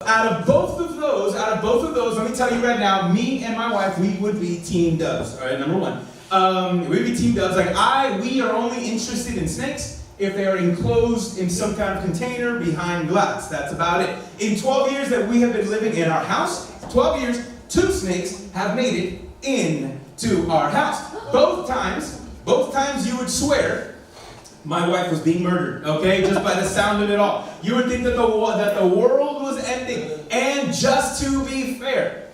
Out of both of those, let me tell you right now, me and my wife, we would be team doves. All right, number one. We'd be team doves. We are only interested in snakes if they are enclosed in some kind of container behind glass. That's about it. In 12 years that we have been living in our house, 12 years, 2 snakes have made it into our house. Both times you would swear my wife was being murdered, okay? Just by the sound of it all. You would think that the world was ending. And just to be fair,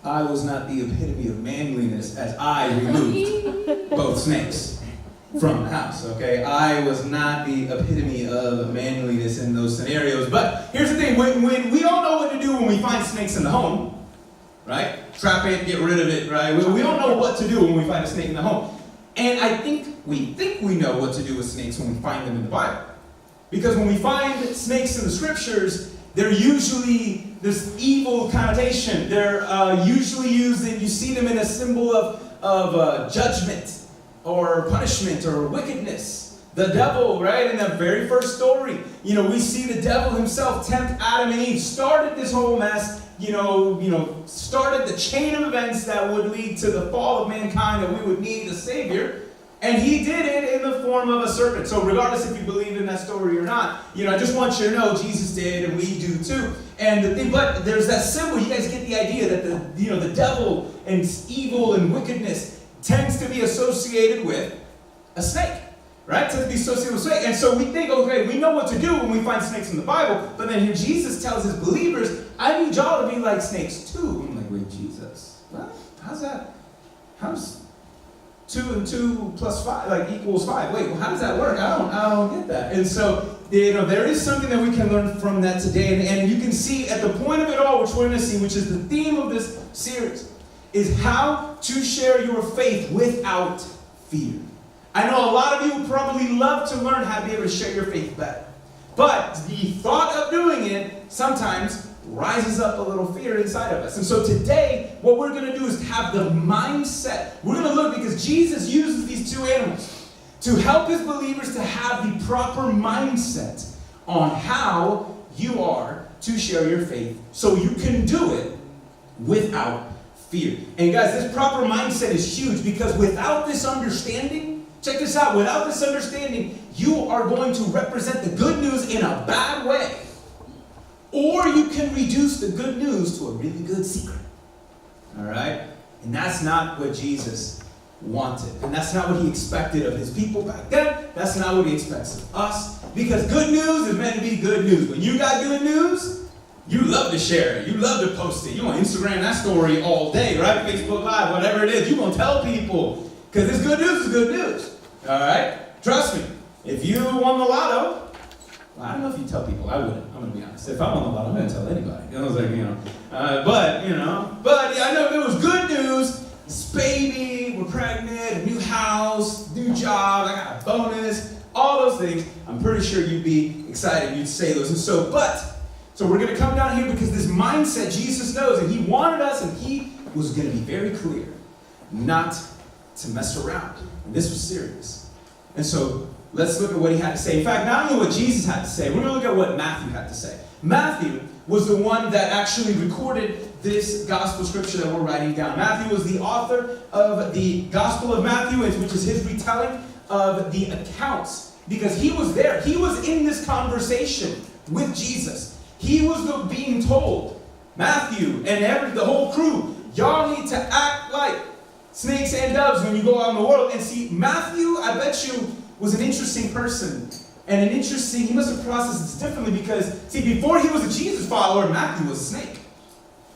I was not the epitome of manliness as I removed both snakes from the house, okay? I was not the epitome of manliness in those scenarios. But here's the thing, when we all know what to do when we find snakes in the home, right? Trap it, get rid of it, right? We all know what to do when we find a snake in the home. And I think we know what to do with snakes when we find them in the Bible. Because when we find snakes in the scriptures, they're usually this evil connotation. They're usually used, and you see them in a symbol of judgment or punishment or wickedness. The devil, right, in that very first story, we see the devil himself tempt Adam and Eve, started this whole mess, started the chain of events that would lead to the fall of mankind, that we would need a savior. And he did it in the form of a serpent. So regardless if you believe in that story or not, I just want you to know Jesus did, and we do too. And but there's that symbol. You guys get the idea that the devil and evil and wickedness tends to be associated with a snake, right? Tends to be associated with a snake. And so we think, okay, we know what to do when we find snakes in the Bible. But then here Jesus tells his believers, I need y'all to be like snakes too. I'm like, wait, Jesus, what? How's that? How's 2 and 2 plus 5 equals 5? Wait, well, how does that work? I don't get that. And so, there is something that we can learn from that today. And you can see at the point of it all, which we're going to see, which is the theme of this series, is how to share your faith without fear. I know a lot of you would probably love to learn how to be able to share your faith better. But the thought of doing it sometimes rises up a little fear inside of us. And so today, what we're going to do is have the mindset. We're going to look, because Jesus uses these 2 animals to help his believers to have the proper mindset on how you are to share your faith so you can do it without fear. And guys, this proper mindset is huge, because without this understanding, check this out, without this understanding, you are going to represent the good news in a bad way. Or you can reduce the good news to a really good secret. All right? And that's not what Jesus wanted. And that's not what he expected of his people back then. That's not what he expects of us. Because good news is meant to be good news. When you got good news, you love to share it. You love to post it. You want to Instagram that story all day, right? Facebook Live, whatever it is. You want to tell people. Because this good news is good news. All right? Trust me. If you won the lotto, well, I don't know if you tell people. I wouldn't. I'm going to be honest. If I won the lotto, I'm going to tell anybody. I was like, But I know if it was good news, this baby, we're pregnant, a new house, new job, I got a bonus, all those things, I'm pretty sure you'd be excited. You'd say those. And so we're going to come down here because this mindset Jesus knows, and he wanted us, and he was going to be very clear not to mess around. And this was serious. And so let's look at what he had to say. In fact, not only what Jesus had to say, we're going to look at what Matthew had to say. Matthew was the one that actually recorded this gospel scripture that we're writing down. Matthew was the author of the Gospel of Matthew, which is his retelling of the accounts, because he was there. He was in this conversation with Jesus. He was being told, Matthew and the whole crew, y'all need to act like snakes and doves when you go out in the world. And see, Matthew, I bet you, was an interesting person. And he must have processed this differently, because, see, before he was a Jesus follower, Matthew was a snake.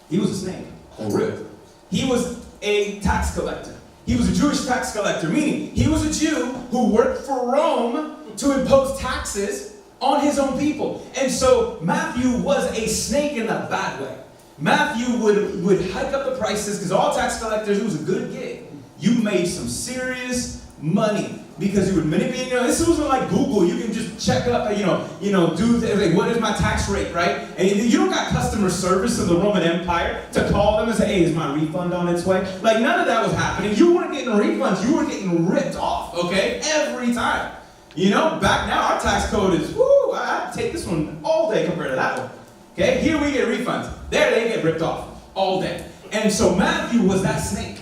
He was a snake, for real. He was a tax collector. He was a Jewish tax collector, meaning he was a Jew who worked for Rome to impose taxes on his own people. And so Matthew was a snake in a bad way. Matthew would hike up the prices, because all tax collectors, it was a good gig. You made some serious money, because you would manipulate. This wasn't like Google. You can just check up, do what is my tax rate, right? And you don't got customer service of the Roman Empire to call them and say, hey, is my refund on its way? Like, none of that was happening. You weren't getting refunds. You were getting ripped off, okay? Every time. You know, back now our tax code is, woo, I'd take this one all day compared to that one. Okay, here we get refunds. There they get ripped off all day. And so Matthew was that snake.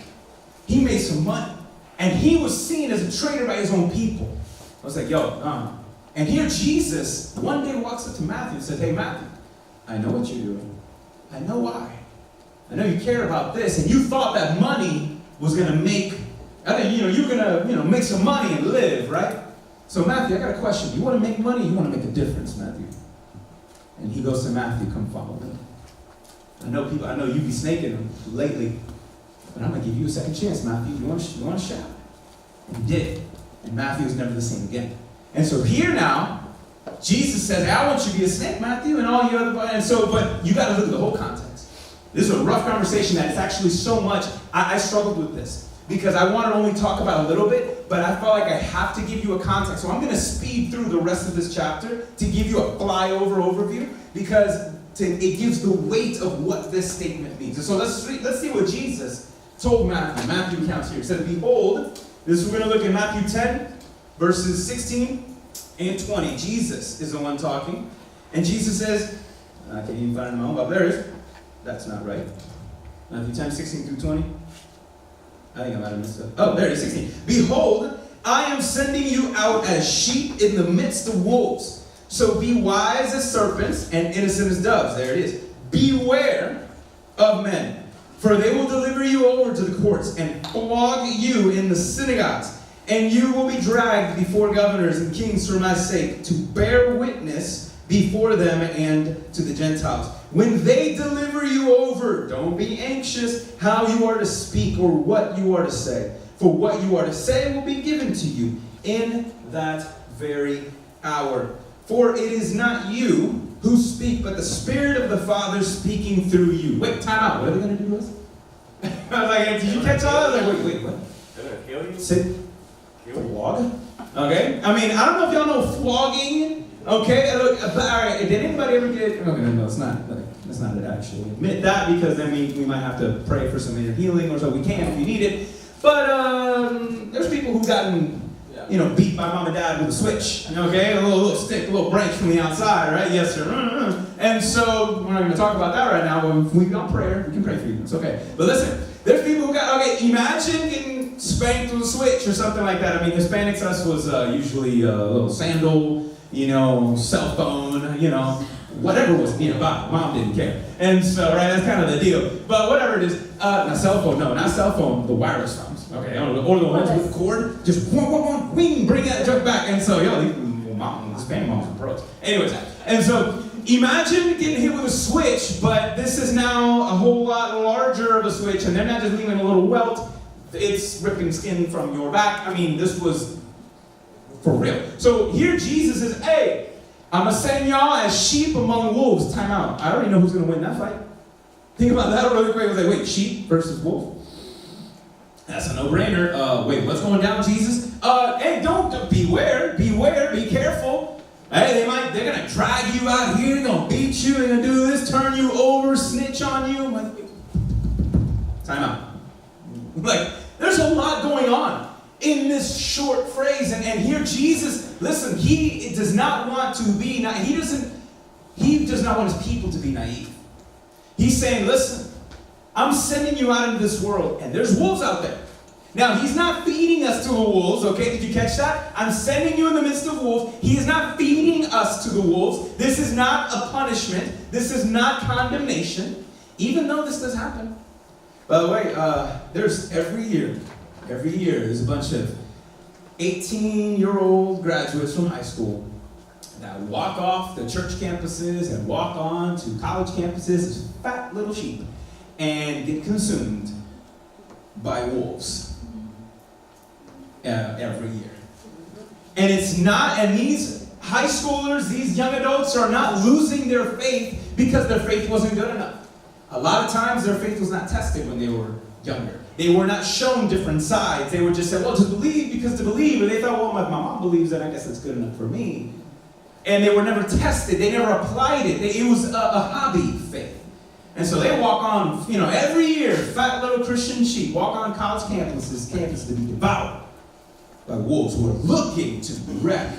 He made some money. And he was seen as a traitor by his own people. I was like, yo, And here Jesus one day walks up to Matthew and says, hey, Matthew, I know what you're doing. I know why. I know you care about this. And you thought that money was going to make, you're going to, make some money and live, right? So Matthew, I got a question. You want to make money? You want to make a difference, Matthew? And he goes to Matthew, come follow me. I know you be snaking him lately, but I'm going to give you a second chance, Matthew. You want to shout? And he did. And Matthew was never the same again. And so here now, Jesus says, hey, I want you to be a snake, Matthew, and all you other, but you got to look at the whole context. This is a rough conversation that it's actually so much, I struggled with this. Because I want to only talk about a little bit, but I felt like I have to give you a context. So I'm going to speed through the rest of this chapter to give you a flyover overview, because it gives the weight of what this statement means. And so let's see what Jesus told Matthew. Matthew recounts here. He said, behold, we're going to look at Matthew 10, verses 16 and 20. Jesus is the one talking. And Jesus says, I can't even find it in my own Bible. There it is. That's not right. Matthew 10, 16 through 20. I think I might have missed it. Oh, there it is, 16. Behold, I am sending you out as sheep in the midst of wolves. So be wise as serpents and innocent as doves. There it is. Beware of men, for they will deliver you over to the courts and flog you in the synagogues. And you will be dragged before governors and kings for my sake, to bear witness before them and to the Gentiles. When they deliver you over, don't be anxious how you are to speak or what you are to say. For what you are to say will be given to you in that very hour. For it is not you who speak, but the Spirit of the Father speaking through you. Wait, time out. What are they going to do to us? I was like, did you catch all that? I was like, wait, what? They're going to kill you? Sit. Flog? Okay. I mean, I don't know if y'all know flogging. Okay, look, all right, did anybody ever get, okay, no, it's not it actually. Admit that, because then we might have to pray for some inner healing, or so we can if you need it. But there's people who've gotten, beat by mom and dad with a switch, okay? A little stick, a little branch from the outside, right? Yes, sir. And so, we're not going to talk about that right now, but if we got prayer, we can pray for you. It's okay. But listen, there's people who imagine getting spanked with a switch or something like that. I mean, Hispanics, us was usually a little sandal, cell phone, whatever was nearby. Mom didn't care. And so, right, that's kind of the deal. But whatever it is, not cell phone, the wireless phones. Okay, or the ones with the cord, just wing, bring that junk back. And so, these Hispanic moms are pros. Anyways, and so, imagine getting hit with a switch, but this is now a whole lot larger of a switch, and they're not just leaving a little welt, it's ripping skin from your back. I mean, this was for real. So here Jesus says, hey, I'm going to send y'all as sheep among wolves. Time out. I already know who's going to win that fight. Think about that really quick. I was like, wait, sheep versus wolf? That's a no-brainer. Wait, what's going down, Jesus? Hey, don't, beware, be careful. Hey, they're going to drag you out here, they're going to beat you, they're going to do this, turn you over, snitch on you. I'm like, time out. Like, there's a lot going on in this short phrase, and here Jesus, listen, he does not want to be, he does not want his people to be naive. He's saying, listen, I'm sending you out into this world, and there's wolves out there. Now, he's not feeding us to the wolves, okay? Did you catch that? I'm sending you in the midst of wolves. He is not feeding us to the wolves. This is not a punishment. This is not condemnation, even though this does happen. By the way, there's every year, there's a bunch of 18-year-old graduates from high school that walk off the church campuses and walk on to college campuses as fat little sheep and get consumed by wolves every year. And these high schoolers, these young adults are not losing their faith because their faith wasn't good enough. A lot of times their faith was not tested when they were younger. They were not shown different sides. They were just said, well, to believe because to believe. And they thought, well, my mom believes that, I guess that's good enough for me. And they were never tested. They never applied it. It was a hobby faith. And so they walk on, every year, fat little Christian sheep walk on college campuses to be devoured by wolves who are looking to wreck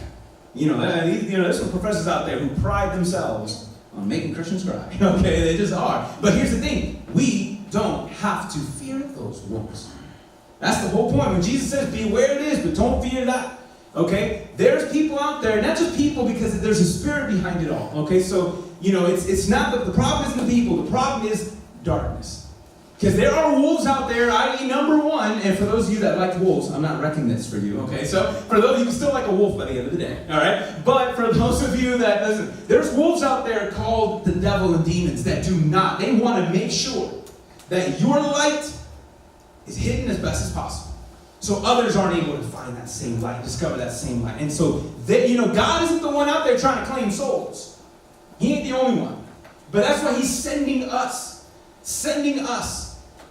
There's some professors out there who pride themselves on making Christians cry. Okay, they just are. But here's the thing. We don't have to fear those wolves. That's the whole point. When Jesus says, beware it is, but don't fear that. Okay? There's people out there, not just people, because there's a spirit behind it all. Okay? So, it's not the problem isn't the people. The problem is darkness. Because there are wolves out there, i.e. number one, and for those of you that like wolves, I'm not wrecking this for you, okay? So, for those, you can still like a wolf by the end of the day, all right? But for those of you that, listen, there's wolves out there called the devil and demons that they want to make sure that your light is hidden as best as possible. So others aren't able to find that same light, discover that same light. And so, God isn't the one out there trying to claim souls. He ain't the only one. But that's why he's sending us.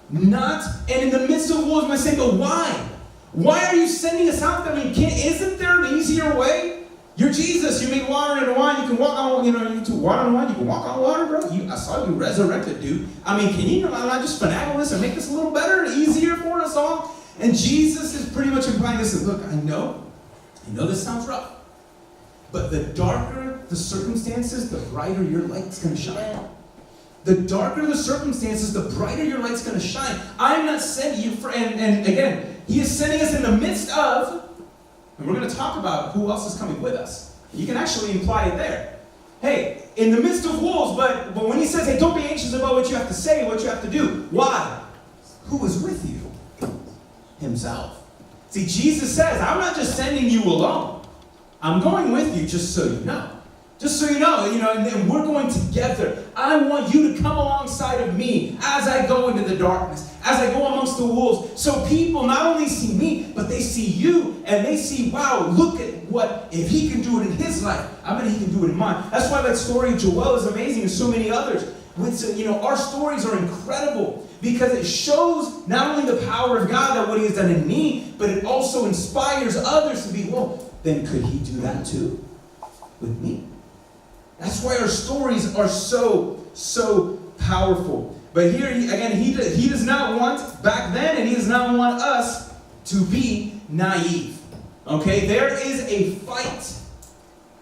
Not, and in the midst of wolves, I say, but why? Why are you sending us out there? I mean, isn't there an easier way? You're Jesus. You made water into wine. You can walk on, you can water and wine. You can walk on water, bro. I saw you resurrected, dude. I mean, can you not just finagle this and make this a little better and easier for us all? And Jesus is pretty much implying this. Look, I know this sounds rough, but the darker the circumstances, the brighter your light's going to shine. The darker the circumstances, the brighter your light's going to shine. I'm not sending you for, and again, he is sending us in the midst of, and we're going to talk about who else is coming with us. You can actually imply it there. Hey, in the midst of wolves, but when he says, hey, don't be anxious about what you have to say, what you have to do. Why? Who is with you? Himself. See, Jesus says, I'm not just sending you alone. I'm going with you just so you know. Just so you know, and we're going together. I want you to come alongside of me as I go into the darkness, as I go amongst the wolves. So people not only see me, but they see you, and they see, wow, look at what, if he can do it in his life, I bet he can do it in mine. That's why that story of Joel is amazing, and so many others. Our stories are incredible because it shows not only the power of God, that what he has done in me, but it also inspires others to be, well, then could he do that too with me? That's why our stories are so powerful. But here, he does not want, back then, and he does not want us to be naive. Okay? There is a fight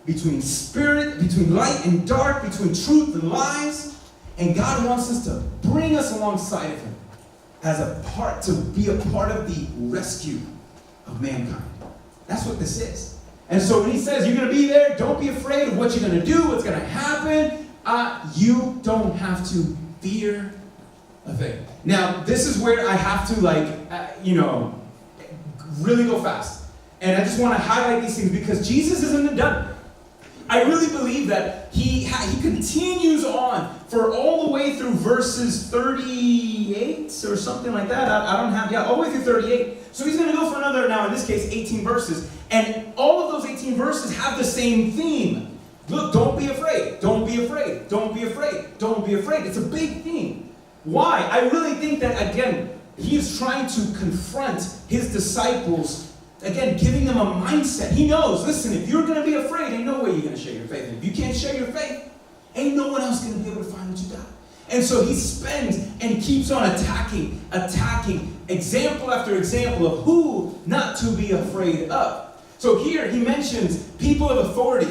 between spirit, between light and dark, between truth and lies. And God wants us to bring us alongside of him as a part, to be a part of the rescue of mankind. That's what this is. And so when he says, you're going to be there, don't be afraid of what you're going to do, what's going to happen. You don't have to fear a thing. Now, this is where I have to, really go fast. And I just want to highlight these things because Jesus isn't done. I really believe that he continues on for all the way through verses 38 or something like that. I don't have, all the way through 38. So he's going to go for another, now in this case, 18 verses. And all of those 18 verses have the same theme. Look, don't be afraid. Don't be afraid. Don't be afraid. Don't be afraid. It's a big theme. Why? I really think that, again, he is trying to confront his disciples. Again, giving them a mindset. He knows, listen, if you're going to be afraid, ain't no way you're going to share your faith. And if you can't share your faith, ain't no one else going to be able to find what you got. And so he spends and keeps on attacking example after example of who not to be afraid of. So here he mentions people of authority.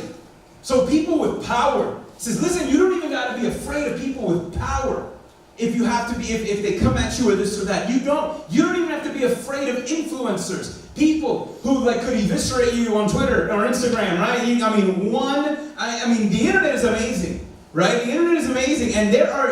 So people with power. He says, listen, you don't even got to be afraid of people with power. If you have to be, if they come at you or this or that, you don't even have to be afraid of influencers. People who could eviscerate you on Twitter or Instagram, right? The internet is amazing, right? The internet is amazing, and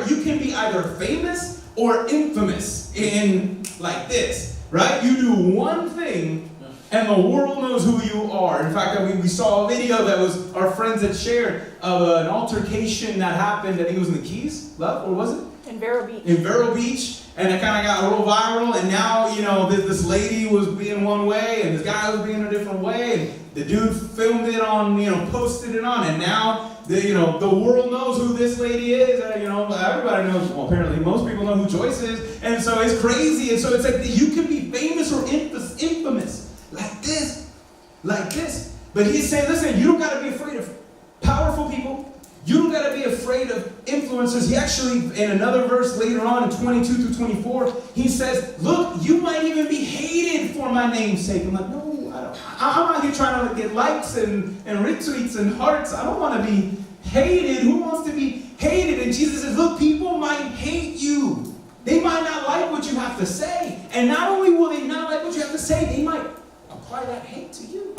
you can be either famous or infamous in like this, right? You do one thing, and the world knows who you are. In fact, we saw a video that was our friends had shared of an altercation that happened. I think it was in the Keys, Love, or was it? In Vero Beach. In Vero Beach, and it kind of got a little viral, and now, this lady was being one way, and this guy was being a different way, and the dude filmed it on, posted it on, and now, the world knows who this lady is, everybody knows, well, apparently most people know who Joyce is, and so it's crazy, and so it's like, you can be famous or infamous, like this, but he's saying, listen, you don't got to be afraid of powerful people. You don't got to be afraid of influencers. He actually, in another verse later on in 22 through 24, he says, look, you might even be hated for my name's sake. I'm like, no, I don't. I'm out here trying to get likes and retweets and hearts. I don't want to be hated. Who wants to be hated? And Jesus says, look, people might hate you. They might not like what you have to say. And not only will they not like what you have to say, they might apply that hate to you.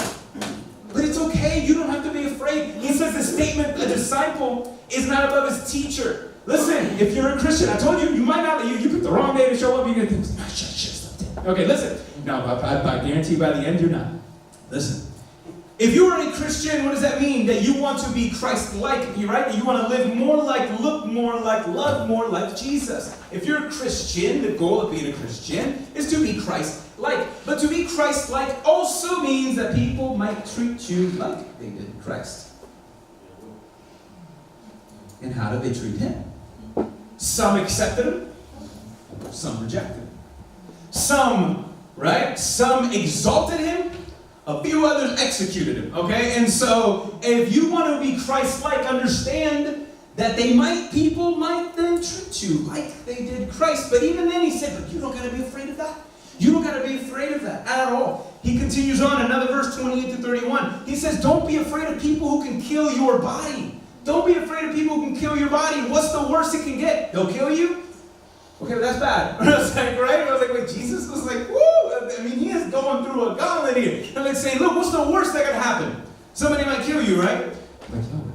But it's okay. You don't have to be afraid. He says the statement, a disciple is not above his teacher. Listen, if you're a Christian, I told you, you might not, you picked the wrong day to show up, you're going to think, okay, listen. No, I guarantee by the end you're not. Listen. If you are a Christian, what does that mean? That you want to be Christ-like, right? That you want to live more like, look more like, love more like Jesus. If you're a Christian, the goal of being a Christian is to be Christ-like. But to be Christ-like also means that people might treat you like they did Christ. And how did they treat him? Some accepted him, some rejected him. Some, right? Some exalted him, a few others executed him, okay? And so, if you want to be Christ-like, understand that people might then treat you like they did Christ. But even then he said, but you don't got to be afraid of that. You don't got to be afraid of that at all. He continues on, another verse 28 to 31. He says, don't be afraid of people who can kill your body. Don't be afraid of people who can kill your body. What's the worst it can get? They'll kill you? Okay, that's bad. I was like, right? I was like, wait, Jesus was like, woo! I mean, he is going through a gauntlet here. And like saying, look, what's the worst that could happen? Somebody might kill you, right? I'm like, no.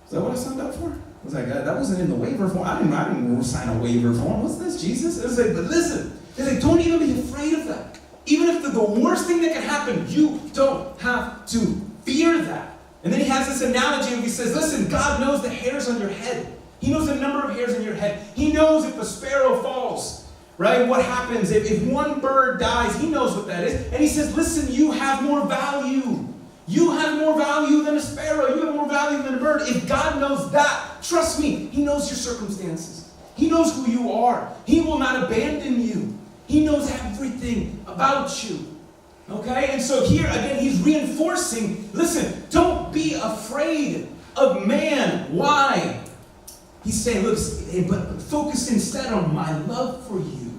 Is that what I signed up for? I was like, that wasn't in the waiver form. I didn't sign a waiver form. What's this, Jesus? It was like, but listen. It's like, don't even be afraid of that. Even if the worst thing that can happen, you don't have to fear that. And then he has this analogy and he says, listen, God knows the hairs on your head. He knows the number of hairs in your head. He knows if a sparrow falls, right? What happens if one bird dies? He knows what that is. And he says, listen, you have more value. You have more value than a sparrow. You have more value than a bird. If God knows that, trust me, he knows your circumstances. He knows who you are. He will not abandon you. He knows everything about you. Okay? And so here, again, he's reinforcing, listen, don't be afraid of man. Why? He's saying, look, but focus instead on my love for you.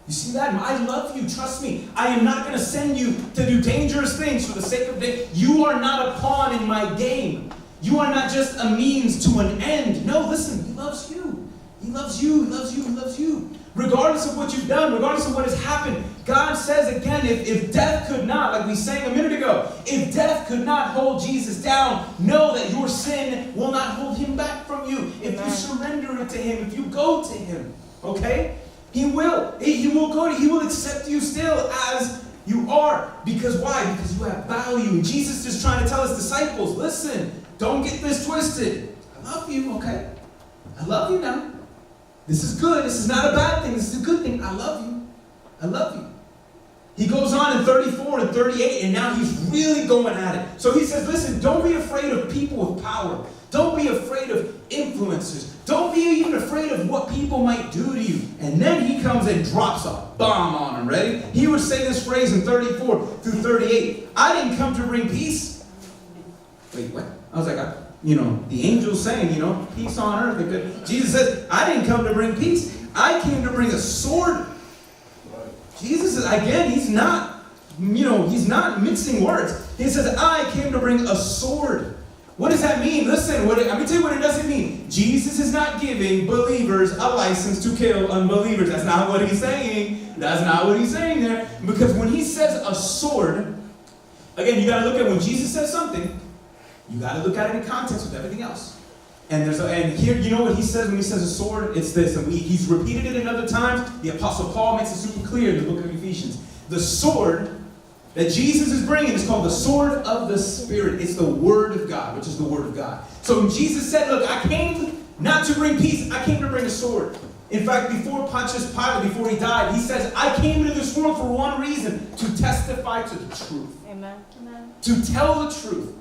You see that? I love you. Trust me. I am not going to send you to do dangerous things for the sake of it. You are not a pawn in my game. You are not just a means to an end. No, listen, he loves you. He loves you. He loves you. He loves you. Regardless of what you've done, regardless of what has happened, God says again, if death could not, like we sang a minute ago, if death could not hold Jesus down, know that your sin will not hold him back from you. If you surrender it to him, if you go to him, okay? He will. He will accept you still as you are. Because why? Because you have value. And Jesus is trying to tell his disciples, listen, don't get this twisted. I love you, okay? I love you now. This is good. This is not a bad thing. This is a good thing. I love you. I love you. He goes on in 34 and 38, and now he's really going at it. So he says, listen, don't be afraid of people with power. Don't be afraid of influencers. Don't be even afraid of what people might do to you. And then he comes and drops a bomb on them. Ready? He would say this phrase in 34 through 38. I didn't come to bring peace. Wait, what? I was like, the angels saying, peace on earth. Jesus says, I didn't come to bring peace. I came to bring a sword. Jesus is, again, he's not mixing words. He says, I came to bring a sword. What does that mean? Listen, let me tell you what it doesn't mean. Jesus is not giving believers a license to kill unbelievers. That's not what he's saying. That's not what he's saying there. Because when he says a sword, again, you got to look at when Jesus says something, you got to look at it in context with everything else. And here, you know what he says when he says a sword? It's this. And he's repeated it in other times. The Apostle Paul makes it super clear in the book of Ephesians. The sword that Jesus is bringing is called the sword of the Spirit. It's the Word of God, which is the Word of God. So when Jesus said, look, I came not to bring peace, I came to bring a sword. In fact, before Pontius Pilate, before he died, he says, I came into this world for one reason, to testify to the truth. Amen. Amen. To tell the truth.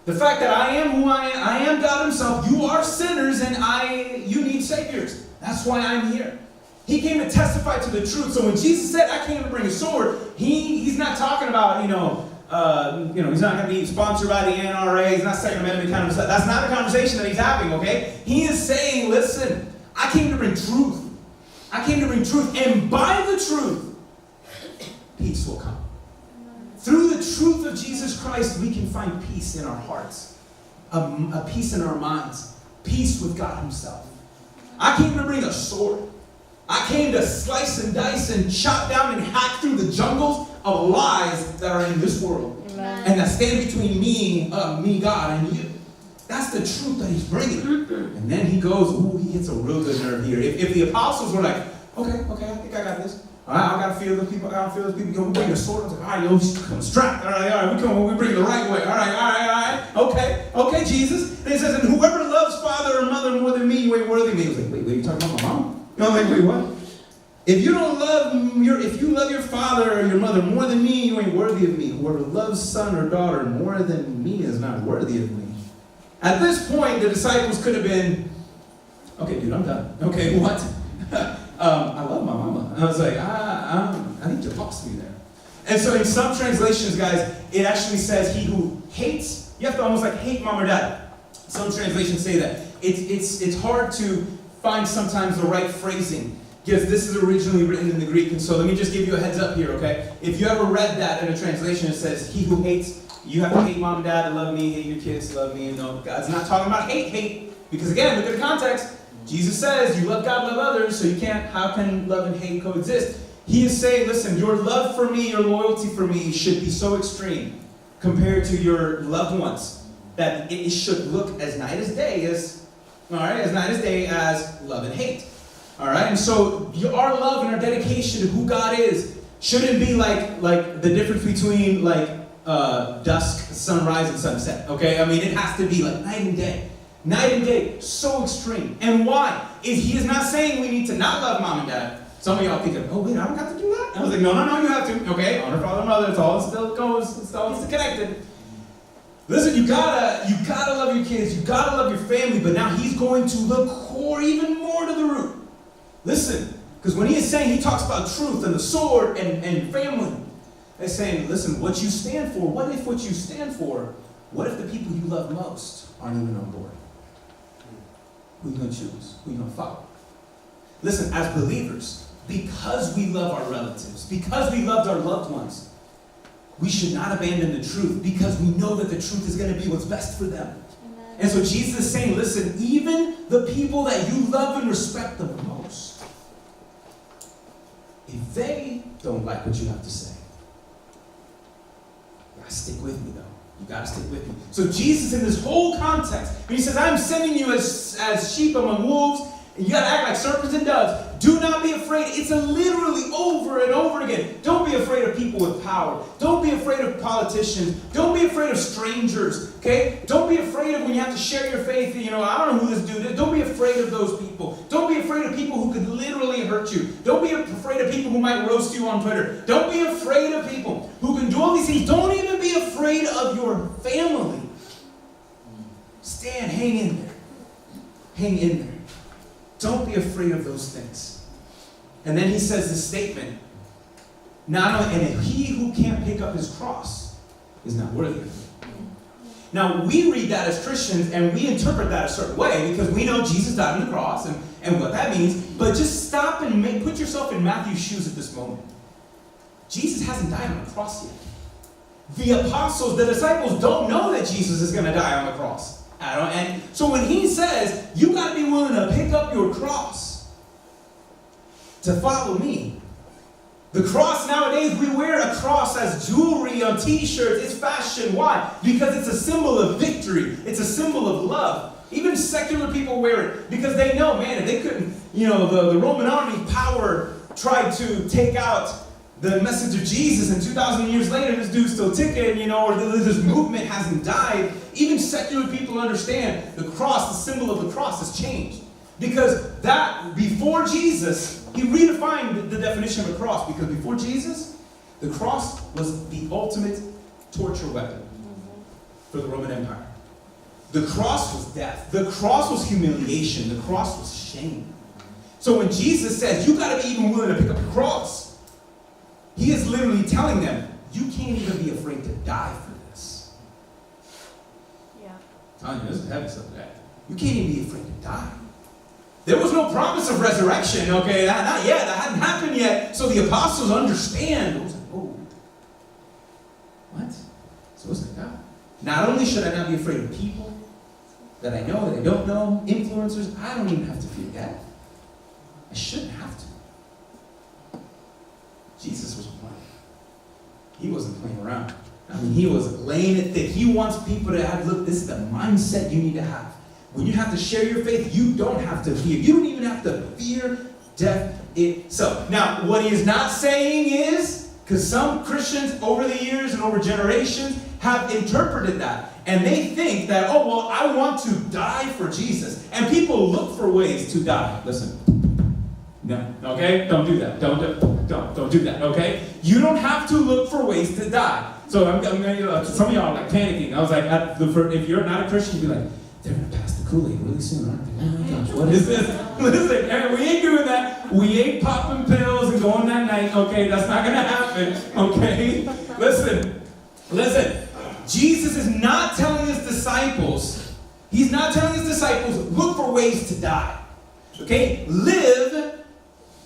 The fact that I am who I am God himself. You are sinners and you need saviors. That's why I'm here. He came to testify to the truth. So when Jesus said, I came to bring a sword, he's not talking about, he's not going to be sponsored by the NRA. He's not Second Amendment kind of stuff. That's not the conversation that he's having, okay? He is saying, listen, I came to bring truth. I came to bring truth. And by the truth, peace will come. through the truth of Jesus Christ, we can find peace in our hearts, a peace in our minds, peace with God himself. I came to bring a sword. I came to slice and dice and chop down and hack through the jungles of lies that are in this world. Amen. And that stand between me, God, and you. That's the truth that he's bringing. And then he goes, he hits a real good nerve here. If the apostles were like, okay, I think I got this. All right, I got to feel the people. We bring the sword. I was like, all right, come strapped. All right, we bring it the right way. All right. Okay, Jesus. And he says, and whoever loves father or mother more than me, you ain't worthy of me. He was like, wait, are you talking about my mom? No, wait, what? If you love your father or your mother more than me, you ain't worthy of me. Whoever loves son or daughter more than me is not worthy of me. At this point, the disciples could have been, okay, dude, I'm done. Okay, what? I love my mama. And I was like, I need to talk to me there. And so in some translations, guys, it actually says he who hates, you have to almost like hate mom or dad. Some translations say that. It's hard to find sometimes the right phrasing because this is originally written in the Greek. And so let me just give you a heads up here, okay? If you ever read that in a translation, it says he who hates, you have to hate mom and dad to love me, hate your kids to love me. No, God's not talking about hate. Because again, look at the context. Jesus says you love God, love others, so you can't, how can love and hate coexist? He is saying, listen, your love for me, your loyalty for me should be so extreme compared to your loved ones that it should look as night as day as love and hate. All right, and so our love and our dedication to who God is shouldn't be like the difference between dusk, sunrise, and sunset. Okay, I mean it has to be like night and day, so extreme. And why? He is not saying we need to not love mom and dad. Some of y'all thinking, oh wait, I don't have to do that. I was like, no, you have to. Okay, honor father and mother. It's all still goes. It's all still connected. Listen, you gotta love your kids. You gotta love your family. But now he's going to the core, even more to the root. Listen, because when he is saying, he talks about truth and the sword and family. They're saying, listen, what you stand for. What if what you stand for? What if the people you love most aren't even on board? Who are you going to choose? Who are you going to follow? Listen, as believers, because we love our relatives, because we loved our loved ones, we should not abandon the truth because we know that the truth is going to be what's best for them. Amen. And so Jesus is saying, listen, even the people that you love and respect the most, if they don't like what you have to say, you got to stick with me, though. You got to stick with me. So Jesus, in this whole context, when he says, I'm sending you as sheep among wolves, and you got to act like serpents and doves. Do not be afraid. It's literally over and over again. Don't be afraid of people with power. Don't be afraid of politicians. Don't be afraid of strangers, okay? Don't be afraid of when you have to share your faith. I don't know who this dude is. Don't be afraid of those people. Don't be afraid of people who could literally hurt you. Don't be afraid of people who might roast you on Twitter. Don't be afraid of people who can do all these things. Don't even be afraid of your family. Hang in there. Hang in there. Don't be afraid of those things. And then he says this statement, not only, and he who can't pick up his cross is not worthy of it. Now, we read that as Christians, and we interpret that a certain way, because we know Jesus died on the cross, and what that means, but just stop and put yourself in Matthew's shoes at this moment. Jesus hasn't died on the cross yet. The apostles, the disciples, don't know that Jesus is going to die on the cross. And so when he says, you got to be willing to pick up your cross to follow me. The cross nowadays, we wear a cross as jewelry on t-shirts. It's fashion. Why? Because it's a symbol of victory. It's a symbol of love. Even secular people wear it because they know, man, if they couldn't, the Roman army power tried to take out the message of Jesus, and 2,000 years later, this dude's still ticking, or this movement hasn't died. Even secular people understand the cross, the symbol of the cross has changed. Because that, before Jesus, he redefined the definition of a cross. Because before Jesus, the cross was the ultimate torture weapon for the Roman Empire. The cross was death. The cross was humiliation. The cross was shame. So when Jesus says, you got to be even willing to pick up the cross, he is literally telling them, you can't even be afraid to die for this. Yeah. Tanya, this is heavy stuff today. You can't even be afraid to die. There was no promise of resurrection, okay? Not yet. That hadn't happened yet. So the apostles understand. It was like, oh. Not only should I not be afraid of people that I know, that I don't know, influencers, I don't even have to fear death. I shouldn't have to. Jesus was playing. He wasn't playing around. I mean, he was laying it thick. He wants people to have, look, this is the mindset you need to have. When you have to share your faith, you don't have to fear. You don't even have to fear death itself. Now, what he is not saying is, because some Christians over the years and over generations have interpreted that. And they think that, oh, well, I want to die for Jesus. And people look for ways to die. Listen. No, okay? Don't do that. Don't do that, okay? You don't have to look for ways to die. So some of y'all are like panicking. I was like, if you're not a Christian, you'd be like, they're going to pass the Kool-Aid really soon, aren't they? Oh my gosh, what is this? Listen, we ain't doing that. We ain't popping pills and going that night, okay? That's not going to happen, okay? Listen. Jesus is not telling his disciples, look for ways to die. Okay? Live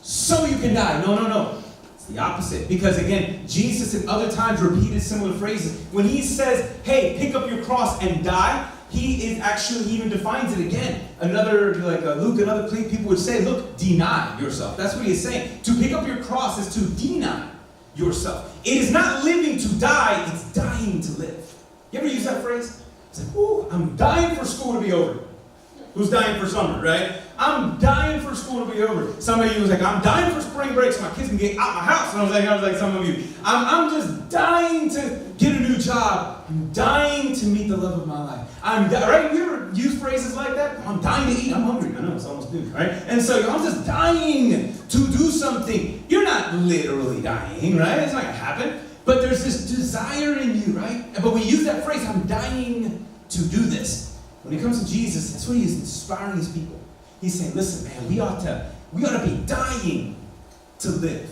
so you can die. No. It's the opposite. Because again, Jesus at other times repeated similar phrases. When he says, hey, pick up your cross and die, he even defines it again. Luke and other people would say, look, deny yourself. That's what he is saying. To pick up your cross is to deny yourself. It is not living to die, it's dying to live. You ever use that phrase? It's like, ooh, I'm dying for school to be over. Who's dying for summer, right? I'm dying for school to be over. Somebody was like, I'm dying for spring break so my kids can get out my house. And I was like some of you. I'm just dying to get a new job. I'm dying to meet the love of my life. Right? You ever use phrases like that? I'm dying to eat. I'm hungry. I know, it's almost noon, right? And so I'm just dying to do something. You're not literally dying, right? It's not going to happen. But there's this desire in you, right? But we use that phrase, I'm dying to do this. When it comes to Jesus, that's what he's inspiring his people. He's saying, listen, man, we ought to be dying to live.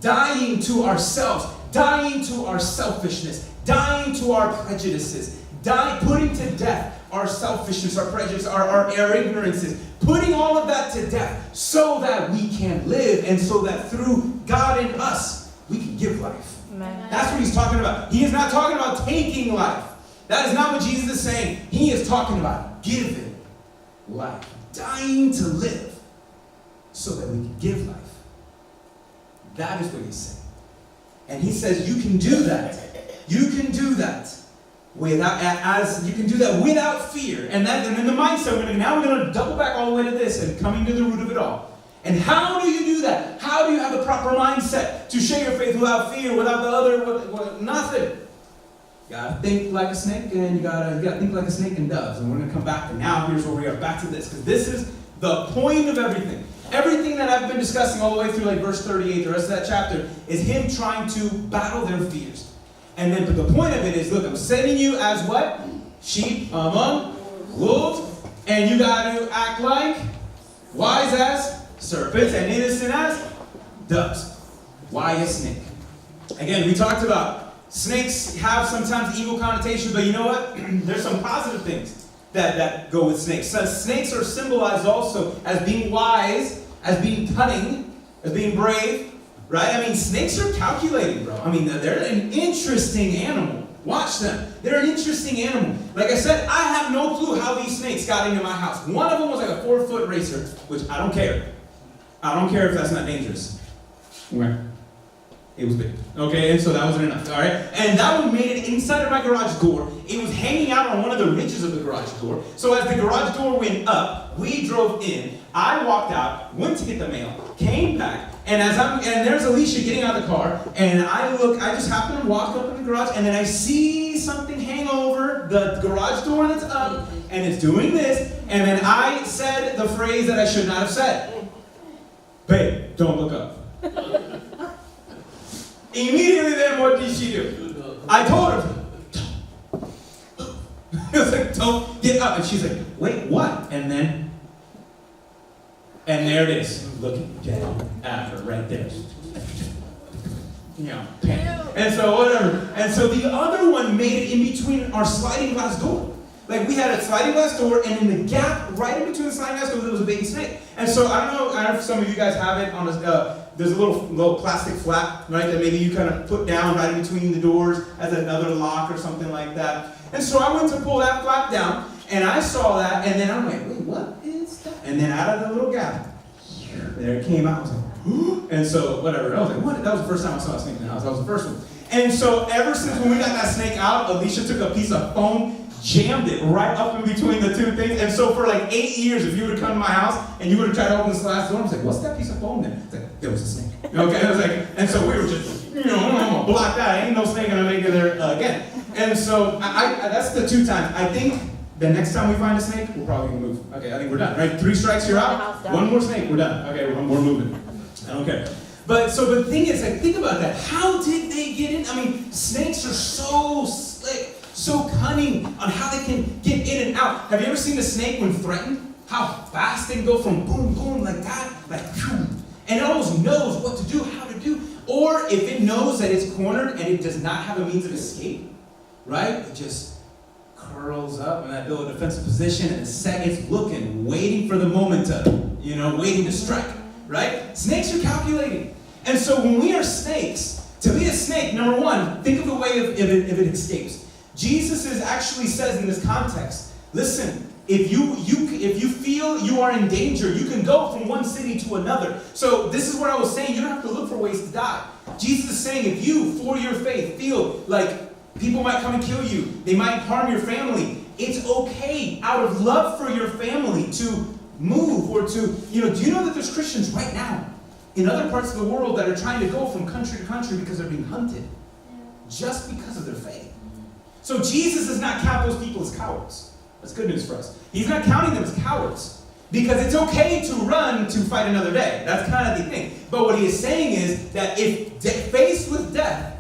Dying to ourselves. Dying to our selfishness. Dying to our prejudices. Putting to death our selfishness, our prejudice, our ignorances. Putting all of that to death so that we can live and so that through God in us, we can give life. Amen. That's what he's talking about. He is not talking about taking life. That is not what Jesus is saying. He is talking about giving life. Dying to live so that we can give life. That is what he's saying. And he says you can do that. You can do that without fear. And in the mindset, we're going to double back all the way to this and coming to the root of it all. And how do you do that? How do you have the proper mindset to share your faith without fear, without the other, nothing? You gotta think like a snake, and you gotta think like a snake and doves. And we're gonna come back to now. Here's where we are. Back to this, because this is the point of everything. Everything that I've been discussing all the way through, like verse 38, the rest of that chapter, is him trying to battle their fears. And then, but the point of it is, look, I'm sending you as what? Sheep among wolves, and you gotta act like wise as serpents and innocent as doves. Why a snake? Again, we talked about snakes have sometimes evil connotation, but you know what? There's some positive things that go with snakes. So snakes are symbolized also as being wise, as being cunning, as being brave, right? I mean, snakes are calculating, bro. I mean, they're an interesting animal. Watch them. They're an interesting animal. Like I said, I have no clue how these snakes got into my house. One of them was like a 4-foot racer, which I don't care. I don't care if that's not dangerous. Okay. It was big. Okay, and so that wasn't enough. All right? And that one made it inside of my garage door. It was hanging out on one of the ridges of the garage door. So as the garage door went up, we drove in. I walked out, went to get the mail, came back, and there's Alicia getting out of the car, and I just happened to walk up in the garage, and then I see something hang over the garage door that's up, and it's doing this, and then I said the phrase that I should not have said. Babe, don't look up. Immediately then, what did she do? I told her, don't. It was like, don't get up. And she's like, wait, what? And there it is, looking down at her right there. You know, panic. And so whatever. And so the other one made it in between our sliding glass door. Like we had a sliding glass door, and in the gap right in between the sliding glass door, there was a baby snake. And so I don't know if some of you guys have it on there's a little plastic flap, right, that maybe you kind of put down right in between the doors as another lock or something like that. And so I went to pull that flap down, and I saw that, and then I'm like, wait, what is that? And then out of the little gap, there it came out. I was like, and so whatever. I was like, what? That was the first time I saw a snake in the house. That was the first one. And so ever since when we got that snake out, Alicia took a piece of foam, jammed it right up in between the two things. And so for like 8 years, if you would have come to my house and you would have tried to open this last door, I was like, what's that piece of foam there? It's like, there was a snake. Okay, I was like, and so we were just, I'm gonna block that. Ain't no snake gonna make it there again. And so I that's the 2 times. I think the next time we find a snake, we're probably gonna move. Okay, I think we're done. Right? 3 strikes, you're out. 1 more snake, we're done. Okay, we're moving. I don't care. But so the thing is, like, think about that. How did they get in? I mean, snakes are so slick, so cunning on how they can get in and out. Have you ever seen a snake when threatened? How fast they can go from boom, boom, like that, like phew. And it almost knows what to do, how to do. Or if it knows that it's cornered and it does not have a means of escape, right? It just curls up in that little defensive position and it's looking, waiting for the moment to, waiting to strike. Right? Snakes are calculating. And so when we are snakes, to be a snake, number one, think of the way if it escapes. Jesus actually says in this context, listen, if you feel you are in danger, you can go from one city to another. So this is what I was saying, you don't have to look for ways to die. Jesus is saying if you, for your faith, feel like people might come and kill you, they might harm your family, it's okay out of love for your family to move or to, do you know that there's Christians right now in other parts of the world that are trying to go from country to country because they're being hunted just because of their faith. So Jesus does not count those people as cowards. That's good news for us. He's not counting them as cowards because it's okay to run to fight another day. That's kind of the thing. But what he is saying is that if faced with death,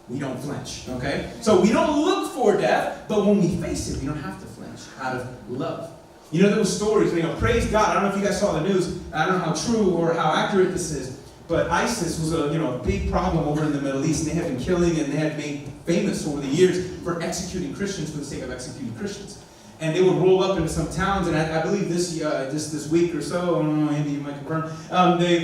we don't flinch, okay? So we don't look for death, but when we face it, we don't have to flinch out of love. There were stories, praise God. I don't know if you guys saw the news. I don't know how true or how accurate this is, but ISIS was a big problem over in the Middle East, and they had been killing and they had made famous over the years for executing Christians for the sake of executing Christians. And they would roll up into some towns, and I believe this week or so, I don't know, Andy, you might confirm, they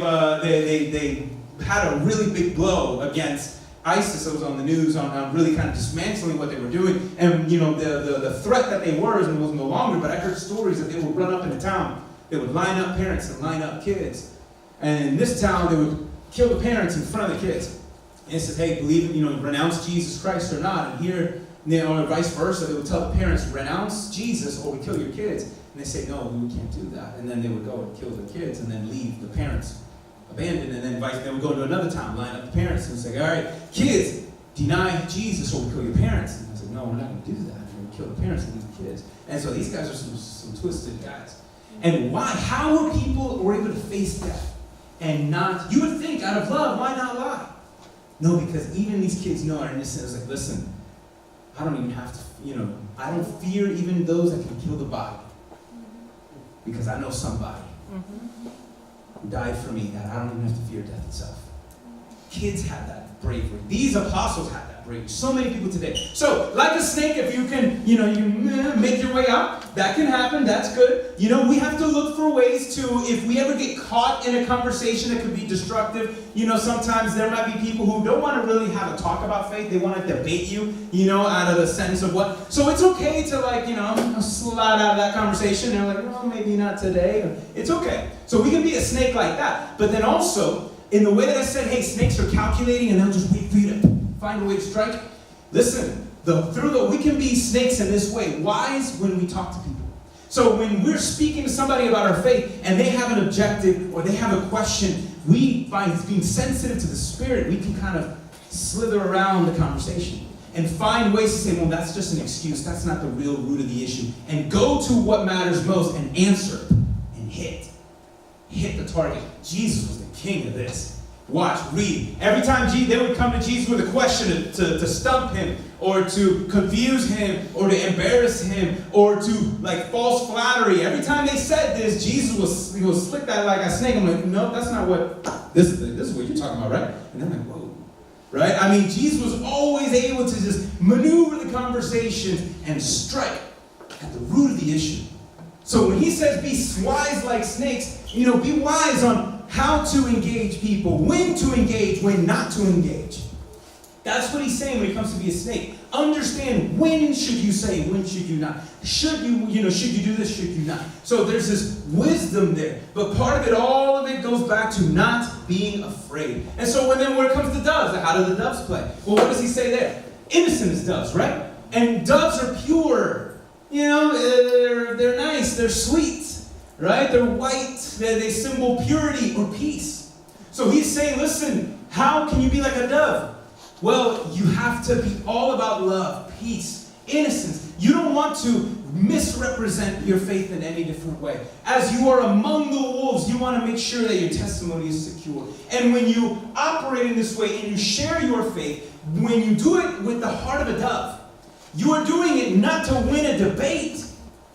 had a really big blow against ISIS. That was on the news on really kind of dismantling what they were doing. And, the threat that they were was no longer, but I heard stories that they would run up into town. They would line up parents and line up kids. And in this town, they would kill the parents in front of the kids. And it says, hey, believe it, renounce Jesus Christ or not. And here, or vice versa, they would tell the parents, renounce Jesus or we kill your kids. And they say, no, we can't do that. And then they would go and kill the kids and then leave the parents abandoned, and then they would go to another town, line up the parents, and say, all right, kids, deny Jesus or we kill your parents. And I said, no, we're not going to do that. We're going to kill the parents and leave the kids. And so these guys are some twisted guys. And why? How were people able to face death and not? You would think out of love, why not lie? No, because even these kids know are innocent. It's like, listen, I don't even have to, I don't fear even those that can kill the body, because I know somebody who died for me that I don't even have to fear death itself. Kids had that bravery. These apostles had that bravery. So many people today. So, like a snake, if you can, you make your way out, that can happen. That's good. We have to look for ways to, if we ever get caught in a conversation that could be destructive, sometimes there might be people who don't want to really have a talk about faith. They want to debate you, out of the sense of what. So it's okay to slide out of that conversation. They're like, well, maybe not today. It's okay. So we can be a snake like that. But then also, in the way that I said, hey, snakes are calculating and they'll just wait for you to find a way to strike. Listen, we can be snakes in this way, wise when we talk to people. So when we're speaking to somebody about our faith and they have an objective or they have a question, we, by being sensitive to the Spirit, we can kind of slither around the conversation and find ways to say, well, that's just an excuse. That's not the real root of the issue. And go to what matters most and answer and hit the target. Jesus was the king of this. Watch, read. Every time they would come to Jesus with a question to stump him, or to confuse him, or to embarrass him, or to false flattery. Every time they said this, Jesus was slick that like a snake. I'm like, no, that's not what this is what you're talking about, right? And I'm like, whoa. Right? I mean, Jesus was always able to just maneuver the conversation and strike at the root of the issue. So when he says be wise like snakes, be wise on how to engage people, when to engage, when not to engage. That's what he's saying when it comes to be a snake. Understand when should you say, when should you not. Should you do this, should you not. So there's this wisdom there. But part of it, all of it goes back to not being afraid. And so when it comes to doves, how do the doves play? Well, what does he say there? Innocent as doves, right? And doves are pure. They're nice, they're sweet, right? They're white, they symbol purity or peace. So he's saying, listen, how can you be like a dove? Well, you have to be all about love, peace, innocence. You don't want to misrepresent your faith in any different way. As you are among the wolves, you want to make sure that your testimony is secure. And when you operate in this way and you share your faith, when you do it with the heart of a dove, you are doing it not to win a debate.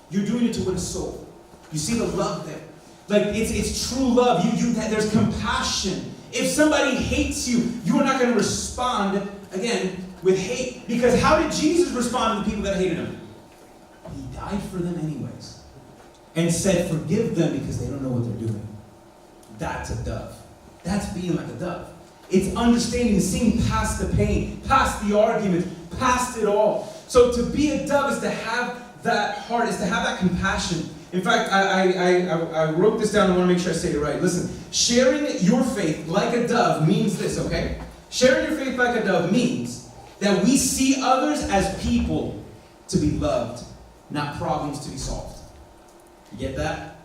You're doing it to win a soul. You see the love there. Like, it's true love. There's compassion. If somebody hates you, you are not going to respond, again, with hate. Because how did Jesus respond to the people that hated him? He died for them anyways. And said, forgive them because they don't know what they're doing. That's a dove. That's being like a dove. It's understanding, seeing past the pain, past the argument, past it all. So to be a dove is to have that heart, is to have that compassion. In fact, I wrote this down. I want to make sure I say it right. Listen, sharing your faith like a dove means this, okay? Sharing your faith like a dove means that we see others as people to be loved, not problems to be solved. You get that?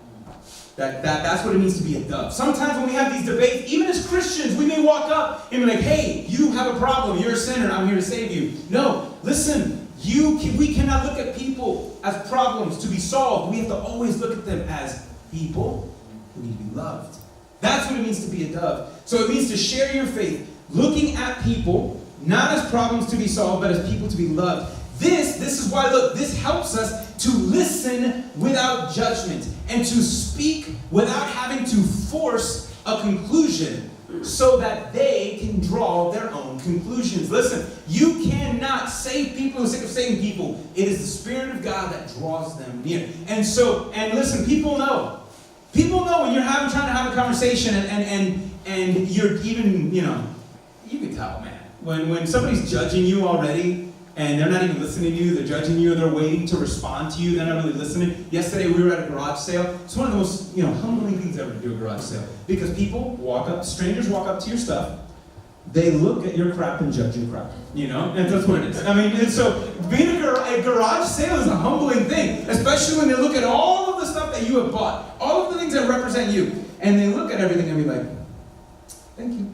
That's what it means to be a dove. Sometimes when we have these debates, even as Christians, we may walk up and be like, hey, you have a problem. You're a sinner. I'm here to save you. No, listen. We cannot look at people as problems to be solved. We have to always look at them as people who need to be loved. That's what it means to be a dove. So it means to share your faith, looking at people, not as problems to be solved, but as people to be loved. This is why, look, this helps us to listen without judgment and to speak without having to force a conclusion so that they can draw their own conclusions. Listen, you cannot save people for the sake of saving people. It is the Spirit of God that draws them near. And listen, people know. People know when you're trying to have a conversation and you're even, you can tell, man. When somebody's judging you already, and they're not even listening to you, they're judging you, they're waiting to respond to you, they're not really listening. Yesterday we were at a garage sale. It's one of the most, humbling things ever to do a garage sale. Because strangers walk up to your stuff, they look at your crap and judge your crap. And that's what it is. And so being a garage sale is a humbling thing, especially when they look at all of the stuff that you have bought, all of the things that represent you, and they look at everything and be like, thank you.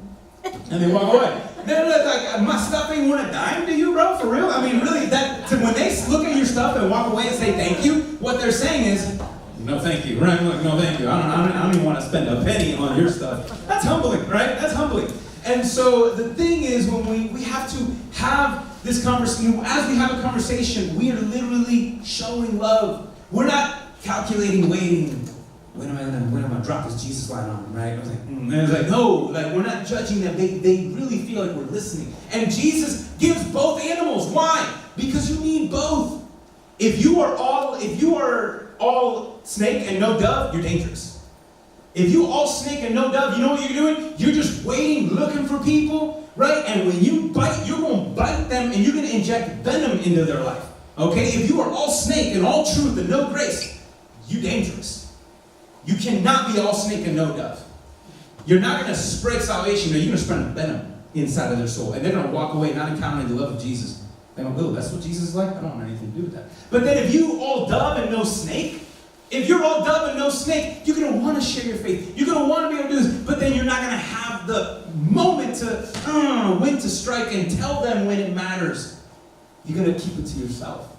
And they walk away. They're like, my stuff ain't worth a dime to you, bro? For real? Really, when they look at your stuff and walk away and say thank you, what they're saying is, no thank you, right? Like, no thank you. I don't even want to spend a penny on your stuff. That's humbling, right? That's humbling. And so the thing is, when we have to have this conversation, as we have a conversation, we are literally showing love. We're not calculating, waiting. When am I going to drop this Jesus line on them, right? I was like, And it's like, no, we're not judging them. They really feel like we're listening. And Jesus gives both animals. Why? Because you need both. If you are all snake and no dove, you're dangerous. If you all snake and no dove, you know what you're doing? You're just waiting, looking for people, right? And when you bite, you're going to bite them and you're going to inject venom into their life. Okay? If you are all snake and all truth and no grace, you're dangerous. You cannot be all snake and no dove. You're not going to spread salvation, but you're going to spread venom inside of their soul. And they're going to walk away not encountering the love of Jesus. They go, oh, that's what Jesus is like? I don't want anything to do with that. But then if you all dove and no snake, if you're all dove and no snake, you're going to want to share your faith. You're going to want to be able to do this. But then you're not going to have the moment to when to strike and tell them when it matters. You're going to keep it to yourself.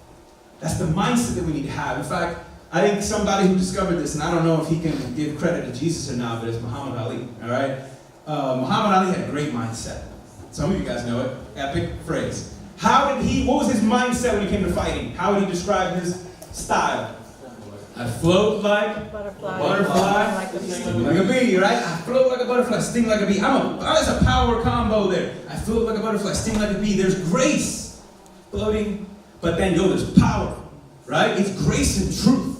That's the mindset that we need to have. In fact, I think somebody who discovered this, and I don't know if he can give credit to Jesus or not, but it's Muhammad Ali, all right? Muhammad Ali had a great mindset. Some of you guys know it. Epic phrase. What was his mindset when he came to fighting? How would he describe his style? I float like a butterfly, sting like a bee, right? I float like a butterfly, sting like a bee. There's a power combo there. I float like a butterfly, sting like a bee. There's grace floating, but then, there's power, right? It's grace and truth,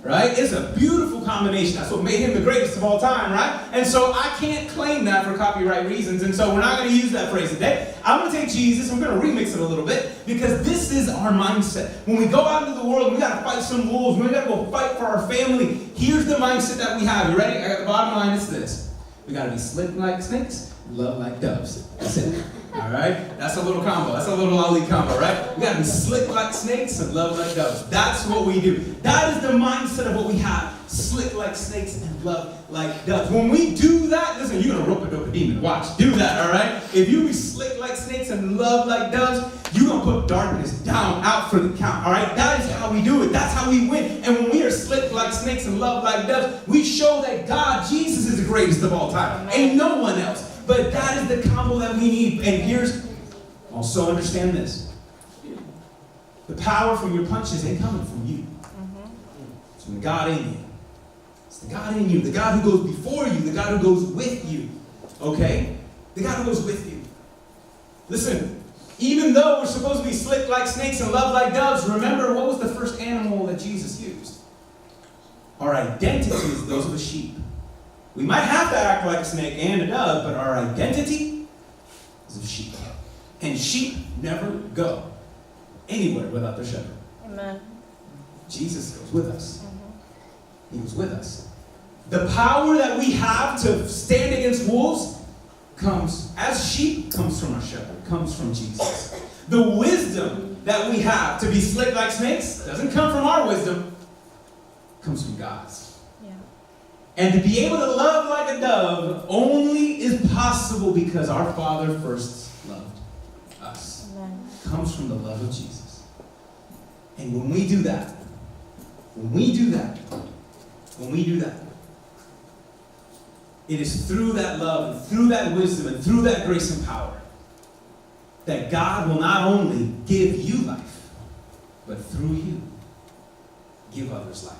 right? It's a beautiful combination. That's what made him the greatest of all time, right? And so I can't claim that for copyright reasons, and so we're not going to use that phrase today. I'm going to take Jesus, and we're going to remix it a little bit, because this is our mindset. When we go out into the world, we got to fight some wolves, we got to go fight for our family. Here's the mindset that we have. You ready? I got the bottom line, it's this. We got to be slick like snakes, love like doves. That's it. All right? That's a little combo. That's a little Ali combo, right? We got to be slick like snakes and love like doves. That's what we do. That is the mindset of what we have. Slick like snakes and love like doves. When we do that, listen, you're going to rope a dope a demon. Watch. Do that, all right? If you be slick like snakes and love like doves, you're going to put darkness down, out for the count, all right? That is how we do it. That's how we win. And when we are slick like snakes and love like doves, we show that God, Jesus, is the greatest of all time. Ain't no one else. But that is the combo that we need. And here's, also understand this. The power from your punches ain't coming from you. It's from the God in you. It's the God in you. The God who goes before you. The God who goes with you. Okay? The God who goes with you. Listen, even though we're supposed to be slick like snakes and love like doves, remember what was the first animal that Jesus used? Our identity is those of a sheep. We might have to act like a snake and a dove, but our identity is of sheep. And sheep never go anywhere without their shepherd. Amen. Jesus goes with us. He was with us. The power that we have to stand against wolves comes, as sheep, comes from our shepherd, comes from Jesus. The wisdom that we have to be slick like snakes doesn't come from our wisdom, comes from God's. And to be able to love like a dove only is possible because our Father first loved us. Amen. It comes from the love of Jesus. And when we do that, it is through that love and through that wisdom and through that grace and power that God will not only give you life, but through you, give others life.